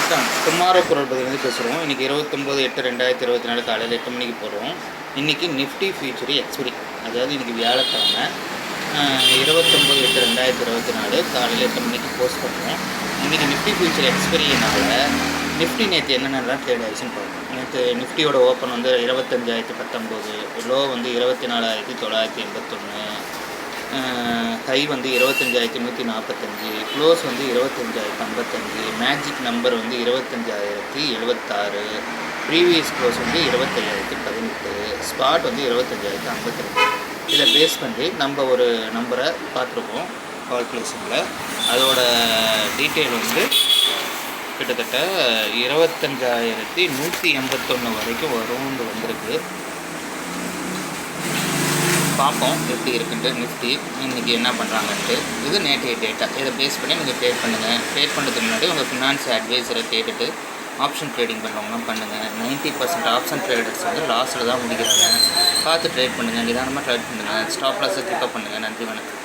வணக்கம். டுமாரோ குரல் பதிலிருந்து பேசுகிறோம். இன்றைக்கி 29/8/2024 காலையில் 8 மணிக்கு போடுறோம். இன்றைக்கி நிஃப்டி ஃபியூச்சரி எக்ஸ்பிரி, அதாவது இன்றைக்கி வியாழக்கிழமை 29/8/2024 காலையில் 8 மணிக்கு போஸ்ட் பண்ணுறோம். இன்றைக்கி நிஃப்டி ஃபியூச்சர் எக்ஸ்பிரியினால் நிஃப்டி நேற்று என்னென்னலாம் ட்ரேட் ஆகிடுச்சுன்னு பார்ப்போம். நேற்று நிஃப்டியோட ஓப்பன் வந்து 25,019, லோ வந்து 24,981, ஹை வந்து 25,145, க்ளோஸ் வந்து 25,055, மேஜிக் நம்பர் வந்து 25,076, ப்ரீவியஸ் க்ளோஸ் வந்து 25,018, ஸ்பாட் வந்து 25,052. இதை பேஸ் பண்ணி நம்ம ஒரு நம்பரை பார்த்துருக்கோம் கால்குலேஷனில். அதோட டீட்டெயில் வந்து கிட்டத்தட்ட 25,181 வரைக்கும் வரும்னு வந்திருக்கு. பார்ப்போம் எப்படி இருக்குன்ட்டு நிஃப்டி இன்றைக்கி என்ன பண்ணுறாங்கன்ட்டு. இது நேற்றைய டேட்டா. இதை பேஸ் பண்ணி நீங்கள் ட்ரேட் பண்ணுங்கள். ட்ரேட் பண்ணுறதுக்கு முன்னாடி உங்கள் ஃபினான்ஸ் அட்வைஸரை கேட்டுட்டு ஆப்ஷன் ட்ரேடிங் பண்ணுறவங்க பண்ணுங்கள். 90% ஆப்ஷன் ட்ரேடர்ஸ் வந்து லாஸில் தான் முடிக்கிறாங்க. பார்த்து ட்ரேட் பண்ணுங்கள், நிதானமாக ட்ரேட் பண்ணுங்கள், ஸ்டாப் லாஸை கிளிக் பண்ணுங்கள். நன்றி, வணக்கம்.